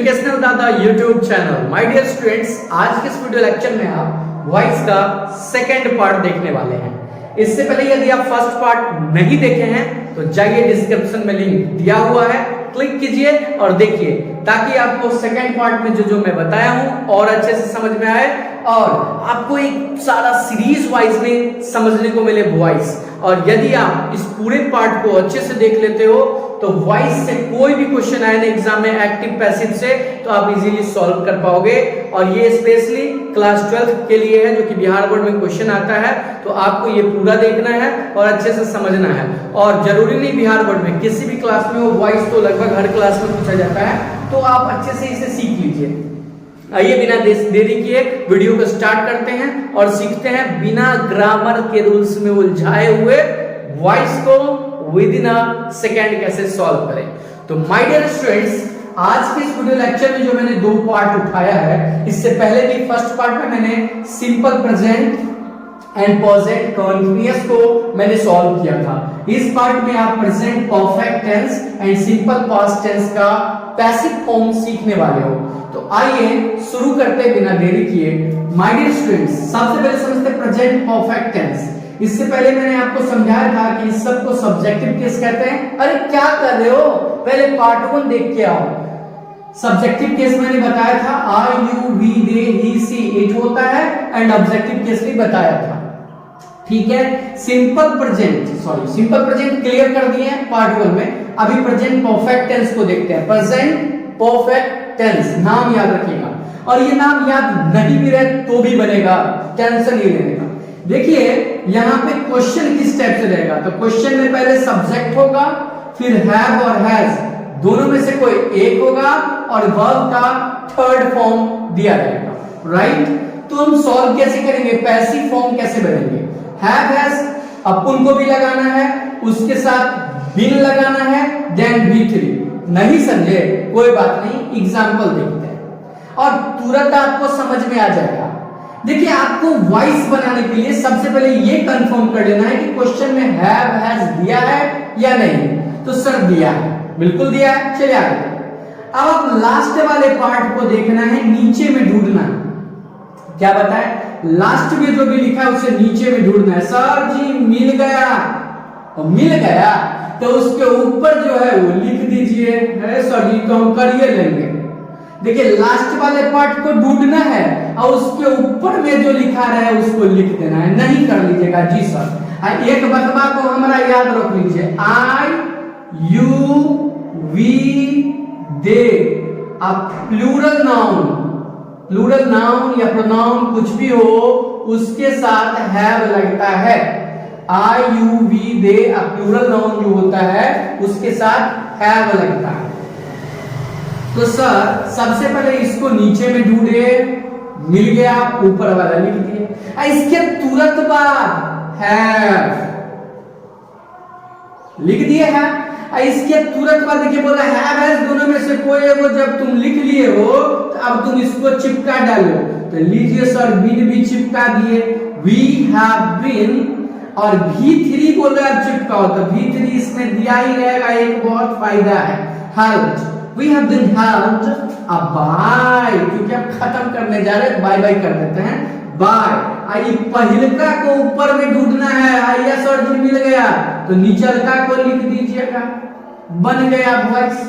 Educational दादा YouTube channel. My dear students, आज के इस वीडियो लेक्चर में आप वॉइस का सेकंड पार्ट देखने वाले हैं। इससे पहले यदि आप फर्स्ट पार्ट नहीं देखे हैं तो जाइए, डिस्क्रिप्शन में लिंक दिया हुआ है, क्लिक कीजिए और देखिए, ताकि आपको सेकंड पार्ट में जो मैं बताया हूं और अच्छे से समझ में आए और आपको एक सारा सीरीज वाइज में समझने को मिले वॉइस। और यदि आप इस पूरे पार्ट को अच्छे से देख लेते हो तो वॉइस से कोई भी क्वेश्चन आए ना एग्जाम में, एक्टिव पैसिव से, तो आप इजीली सॉल्व कर पाओगे। और ये स्पेशली क्लास 12 के लिए है, जो कि बिहार बोर्ड में क्वेश्चन आता है, तो आपको ये पूरा देखना है और अच्छे से समझना है। और जरूरी नहीं बिहार बोर्ड में, किसी भी क्लास में वो वॉइस तो लगभग हर क्लास में पूछा जाता है, तो आप अच्छे से इसे सीख लीजिए। आइए बिना देरी किए वीडियो को स्टार्ट करते हैं और सीखते हैं बिना ग्रामर के रूल्स में उलझाए हुए वॉइस को विद इन अ सेकेंड कैसे सॉल्व करें। तो माय डियर स्टूडेंट्स, आज के इस वीडियो लेक्चर में जो मैंने दो पार्ट उठाया है, इससे पहले भी फर्स्ट पार्ट में मैंने simple present and present continuous को मैंने सॉल्व किया था। इस पार्ट में आप present perfect tense and simple past tense का पैसिव फॉर्म सीखने वाले हो। तो आइए शुरू करते हैं बिना देरी किए। माय डियर स्टूडेंट्स, सबसे पहले समझते हैं प्रेजेंट परफेक्ट टेंस। इससे पहले मैंने आपको समझाया था कि इस सब को सब्जेक्टिव केस कहते हैं। अरे क्या कर रहे हो, पहले पार्ट 1 देख के आओ। सब्जेक्टिव केस मैंने बताया था, I you we they he she it होता है, एंड ऑब्जेक्टिव केस भी बताया था। ठीक है, सिंपल प्रेजेंट क्लियर कर दिए हैं पार्ट 1 में। अभी प्रेजेंट परफेक्ट टेंस को देखते हैं। प्रेजेंट परफेक्ट टेंस, नाम याद रखिएगा, और ये नाम याद नहीं भी रहे तो भी बनेगा, टेंशन नहीं लेने का। देखिए यहां पे क्वेश्चन किस टाइप से रहेगा, तो क्वेश्चन में पहले सब्जेक्ट होगा, फिर हैव और हैज दोनों में से कोई एक होगा, और वर्ब का थर्ड फॉर्म दिया जाएगा। राइट, तो हम सॉल्व कैसे करेंगे, पैसिव फॉर्म कैसे बनेंगे। हैव हैज अपन को भी लगाना है, उसके साथ बिन लगाना है, देन V3। नहीं समझे कोई बात नहीं, एग्जांपल देखते हैं और तुरंत आपको समझ में आ जाएगा। देखिए, आपको वॉइस बनाने के लिए सबसे पहले ये कंफर्म कर लेना है कि क्वेश्चन में हैव हैज दिया है या नहीं। तो सर दिया है, बिल्कुल दिया है, चलिए आगे। अब आप लास्ट वाले पार्ट को देखना है, नीचे में ढूंढना है। क्या बताए, लास्ट में जो भी लिखा है उसे नीचे में ढूंढना है। सर जी मिल गया, और मिल गया तो उसके ऊपर जो है वो लिख दीजिए। सर जी तो हम करिए लेंगे। देखिए लास्ट वाले पार्ट को ढूंढना है और उसके ऊपर में जो लिखा है उसको लिख देना है, नहीं कर लीजिएगा जी सर। एक बतवा को हमारा याद रख लीजिए, आई यू वी दे। अब प्लूरल नाउन या प्रोनाउन कुछ भी हो उसके साथ हैव लगता है। I you we they, plural noun जो होता है उसके साथ हैव लगता है। तो सर सबसे पहले इसको नीचे में ढूंढे, मिल गया, ऊपर वाला लिख दिए। इसके तुरंत बाद हैव लिख दिए है। इसके तुरंत बाद देखिए बोला हैव हैज, दोनों में से कोई एक जब तुम लिख लिए हो तो अब तुम इसको चिपका डालो। तो लीजिए सर बिन भी चिपका दिए, वी हैव बीन, और V3 बोल रहा है चिपकाओ, तो V3 इसमें दिया ही रहेगा। एक बहुत फायदा है, helped, we have been helped by, क्योंकि आप खत्म करने जा रहे हैं, बाय बाय कर देते हैं, बाय। आई पहिलका को ऊपर में ढूंढना है, आइए सर जी मिल गया, तो नीचलका को लिख दीजिएगा, बन गया वॉइस।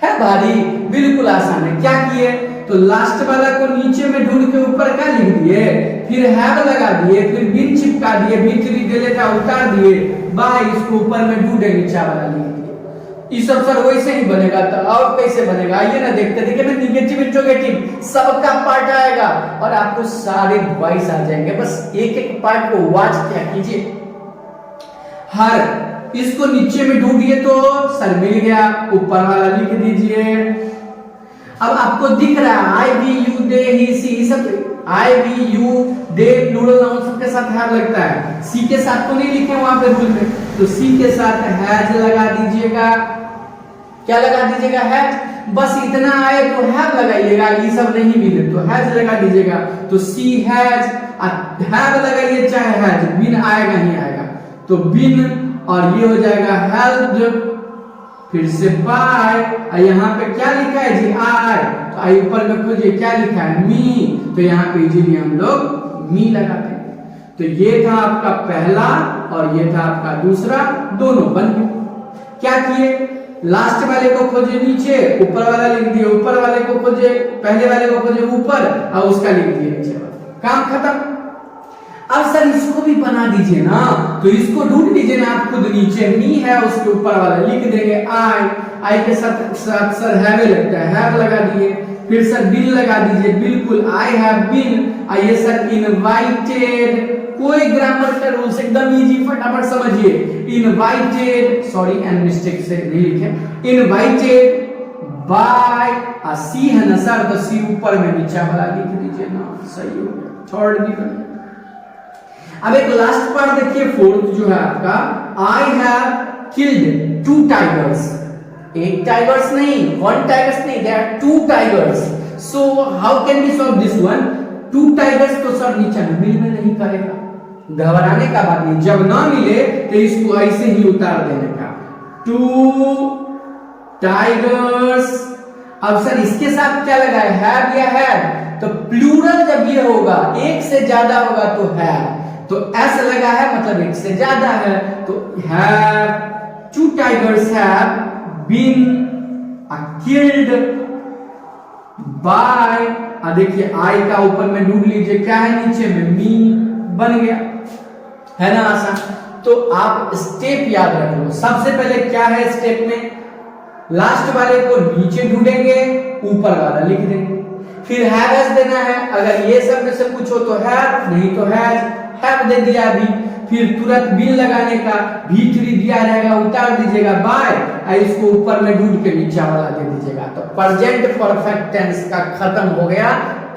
है भारी, बिल्कुल आसान है। क्या किए, तो लास्ट वाला को नीचे में ढूंढ के ऊपर का लिख दिए, फिर हैव लगा दिए, फिर बिन चिपका दिए, V3 दे का उतार दिए, बाय इसको ऊपर में ढूंढे नीचा वाला लिख दिए। इस सब सर वैसे ही बनेगा, तो और कैसे बनेगा आइए ना देखते। देखिए मैं निगेटिव इंट्रोगेटिव सबका पार्ट आएगा और आपको सारे वॉइस आ जाएंगे। बस एक एक पार्ट को वॉच क्या कीजिए। हर इसको नीचे में ढूंढिए तो सर मिल गया, ऊपर वाला लिख दीजिए। अब आपको दिख रहा है आई we you they he she, सब I we you they plural noun सबके साथ हैव लगता है। सी के साथ तो नहीं लिखे वहां पे रूल में, तो सी के साथ हैज लगा दीजिएगा। क्या लगा दीजिएगा, हैज। बस इतना आए तो हैव लगाइएगा, ये सब नहीं मिले तो हैज लगा दीजिएगा। तो सी हैज, हैव लगाइए चाहे हैज, बिन आएगा नहीं आएगा तो बिन, और ये हो जाएगा हेल्प्ड, फिर से बाय, और यहाँ पे क्या लिखा है जी, आई। तो आई ऊपर में खोजिए, क्या लिखा है? मी। तो यहाँ पे इजीली हम लोग मी लगाते हैं। तो ये था आपका पहला और ये था आपका दूसरा, दोनों बन गए। क्या किए? लास्ट वाले को खोजे नीचे, ऊपर वाला लिख दिए, ऊपर वाले को खोजे, पहले वाले को खोजे ऊपर और उसका लिख दिए नीचे वाला, काम खत्म। अब सर इसको भी बना दीजिए ना, तो इसको ढूंढ लीजिए ना आप खुद, नीचे मी है, उसके ऊपर वाला लिख देंगे आई के साथ सर हैव लगता है, हैव लगा दिए। फिर सर बिन लगा दीजिए, बिल्कुल आई हैव बीन। आइए सर इनवाइटेड, कोई ग्रामर का रूल्स, एकदम इजी, फटाफट समझिए। इनवाइटेड, सॉरी एंड मिस्टेक से नहीं लिखे, इनवाइटेड बाय आ सी है ना सर, तो सी ऊपर में नीचे वाला लिख दीजिए ना, सही हो गया। थर्ड भी। अब एक लास्ट पार्ट देखिए, फोर्थ जो है आपका, आई हैव किल्ड 2 टाइगर्स। एक टाइगर्स नहीं, 1 टाइगर्स नहीं, there are 2 tigers. So how can we solve this one? 2 tigers तो सर नीचे मिल में नहीं करेगा, घबराने का बात नहीं, जब ना मिले तो इसको ऐसे ही उतार देने का, 2 टाइगर्स। अब सर इसके साथ क्या लगा है? हैव या हैड? तो प्लूरल जब ये होगा, एक से ज्यादा होगा तो हैव, तो एस लगा है मतलब एक से ज्यादा है, तो have 2 tigers have been killed by, देखिए आई का ऊपर में ढूंढ लीजिए, क्या है नीचे में? मी बन गया, है ना आसान। तो आप स्टेप याद रख लो। सबसे पहले क्या है स्टेप में? लास्ट वाले को नीचे ढूंढेंगे, ऊपर वाला लिख देंगे, फिर हैव देना है, अगर ये सब में से पूछो तो हैव, नहीं तो हैव दे दिया अभी। फिर तुरंत बिन लगाने का, V3 दिया रहेगा, उतार दीजिएगा बाय, इसको ऊपर में ढूंढ के नीचे वाला दे दीजिएगा। तो प्रेजेंट परफेक्ट टेंस का खत्म हो गया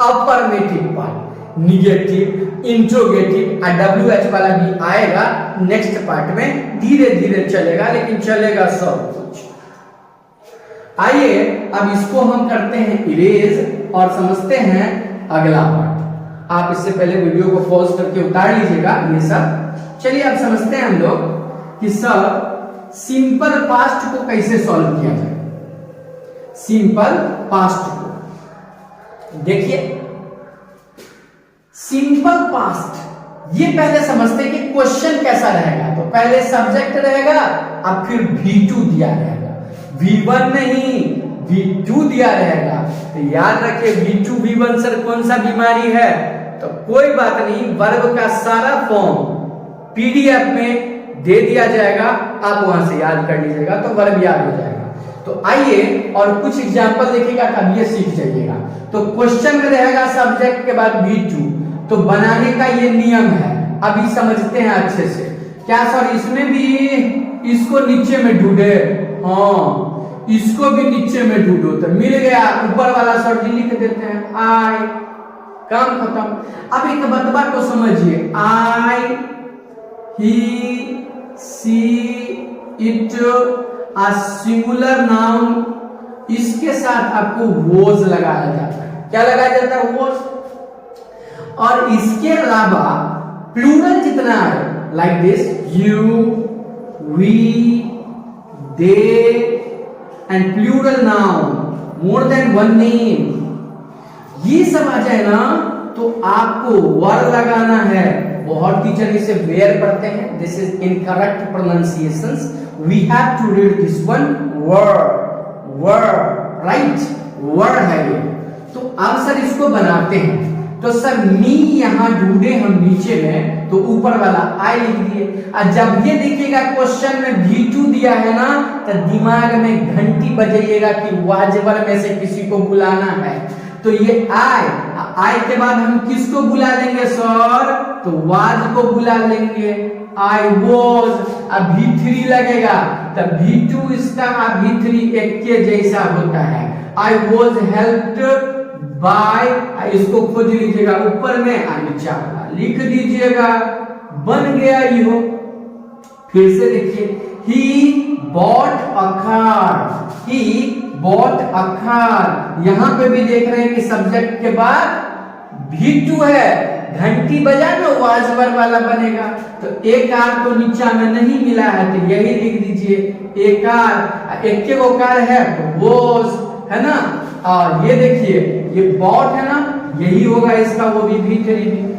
अफर्मेटिव पार्ट। निगेटिव, इंट्रोगेटिव और WH वाला भी आएगा नेक्स्ट पार्ट में, धीरे धीरे चलेगा, लेकिन चलेगा सब कुछ। आइए अब इसको हम करते हैं इरेज और समझते हैं अगला पार्ट। आप इससे पहले वीडियो को पॉज करके उतार लीजिएगा ये सब। चलिए अब समझते हैं हम लोग कि सर सिंपल पास्ट को कैसे सॉल्व किया जाए। सिंपल पास्ट को देखिए, सिंपल पास्ट ये पहले समझते हैं कि क्वेश्चन कैसा रहेगा। तो पहले सब्जेक्ट रहेगा, अब फिर V2 दिया रहेगा, V1 नहीं V2 दिया रहेगा। तो याद रखिए V2 V1 सर कौन सा बीमारी है? तो कोई बात नहीं, वर्ब का सारा फॉर्म PDF में दे दिया जाएगा, आप वहां से याद कर लीजिएगा, तो वर्ब याद हो जाएगा। तो आइए और कुछ एग्जांपल देखिएगा, तब ये सीख जाइएगा। तो क्वेश्चन में रहेगा सब्जेक्ट के बाद V2, तो बनाने का ये नियम है, अभी समझते हैं अच्छे से। क्या सर इसमें भी इसको नीचे में ढूंढे? हाँ, इसको भी नीचे में ढूंढो, तो मिल गया, ऊपर वाला सर जी लिख देते हैं आई, काम खत्म। अब एक बतबा को समझिए, आई, ही, सी, इट, सिंगुलर नाउन, इसके साथ आपको वॉज लगाया जाता है। क्या लगाया जाता है? वॉज। और इसके अलावा प्लूरल जितना है, like this, you, we, they and plural noun, more than 1 name, ये सब आ जाए ना तो आपको वर लगाना है। बहुत टीचर इसे वेयर पढ़ते हैं, this is incorrect pronunciations, we have to read this one were, right, were है ये। तो अब सर इसको बनाते हैं, तो सर मी यहां ढूंढे हम नीचे में, तो ऊपर वाला आई लिख दिए। और जब ये देखिएगा क्वेश्चन में V2 दिया है ना, तो दिमाग में घंटी बजाइएगा कि वाजवर में से किसी को बुलाना है। तो ये आई के बाद हम किसको बुला लेंगे सर? तो वाज को बुला लेंगे, आई वॉज। अब V3 लगेगा, तो V2 इसका V3 एक के जैसा होता है। आई वॉज हेल्प्ड बाय, इसको खोज लीजिएगा ऊपर में, नीचे लिख दीजिएगा, बन गया ये। फिर से देखिए, he bought a car, he bought a car. यहां पे भी देख रहे हैं कि सब्जेक्ट के बाद V2 है, घंटी बजा ना वाजवर वाला बनेगा। तो एक कार तो नीचा में नहीं मिला है, तो यही लिख दीजिए एक कार। एक के वो कार है तो वॉज, है ना। ये देखिए ये बॉट है ना, यही होगा इसका, वो भी V3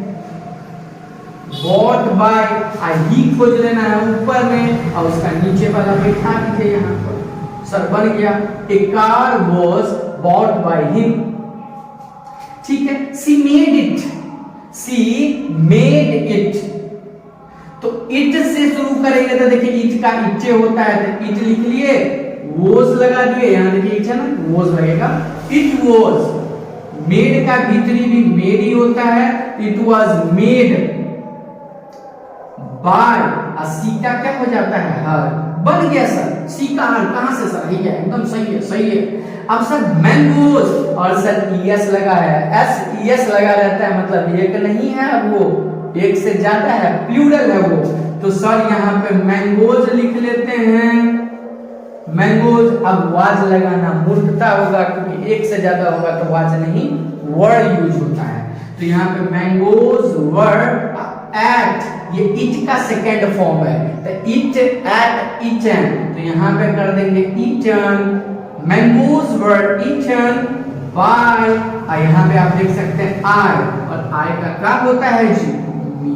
बॉट बाय, ही खोज लेना है ऊपर में और उसका नीचे वाला बैठा दीजिए यहाँ पर, सर बन गया। A car was bought by him, ठीक है। She made it, she made it, तो इट से शुरू करेंगे तो देखिए इट का इच्चे होता है तो इट लिख लिए, वॉज लगा दिए, यहां देखिए इट है ना, वॉज लगेगा। इट वॉज, मेड का भीतरी भी मेड ही होता है, इट वॉज मेड बाय, सी का क्या हो जाता है हर, बन गया सर, सी का हर कहां से सर, ठीक है एकदम सही है, सही है। अब सर मैंगोज, और सर ईएस लगा है, एस ईएस लगा रहता है मतलब एक नहीं है, अब वो एक से ज्यादा है, प्लूरल है वो, तो सर यहाँ पे मैंगोज लिख लेते हैं, मैंगोज। अब वाज लगाना मूर्खता होगा क्योंकि एक से ज्यादा होगा तो वाज नहीं वर्ड यूज होता है, तो यहाँ पे मैंगोज वर्ड एट, ये इट का सेकेंड फॉर्म है, तो इट एट ईटन, तो यहाँ पे कर देंगे eaten, mangoes were eaten by, और यहाँ पे आप देख सकते हैं आई, और आई का क्या होता है जी, मी।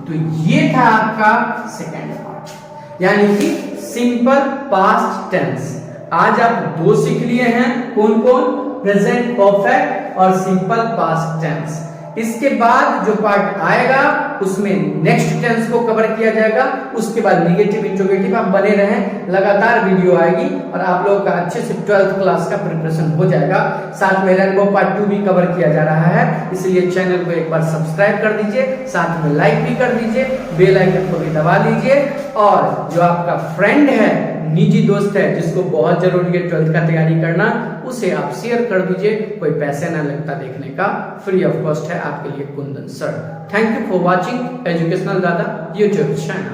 तो ये था आपका सेकेंड पार्ट, यानी कि सिंपल पास्ट टेंस। आज आप दो सीख लिए हैं, कौन कौन, प्रेजेंट परफेक्ट और सिंपल पास्ट टेंस। इसके बाद जो पार्ट आएगा उसमें नेक्स्ट टेंस को कवर किया जाएगा, उसके बाद नेगेटिव इंट्रोगेटिव। आप बने रहें, लगातार वीडियो आएगी और आप लोगों का अच्छे से 12th क्लास का प्रिपरेशन हो जाएगा। साथ में रेनबो पार्ट 2 भी कवर किया जा रहा है, इसलिए चैनल को एक बार सब्सक्राइब कर दीजिए, साथ में लाइक भी कर दीजिए, बेल आइकन को भी दबा लीजिए, और जो आपका फ्रेंड है, निजी दोस्त है, जिसको बहुत जरूरी है 12th का तैयारी करना, उसे आप शेयर कर दीजिए, कोई पैसे ना लगता देखने का, फ्री ऑफ कॉस्ट है आपके लिए Kundan sir. Thank you for watching educational दादा यूट्यूब चैनल।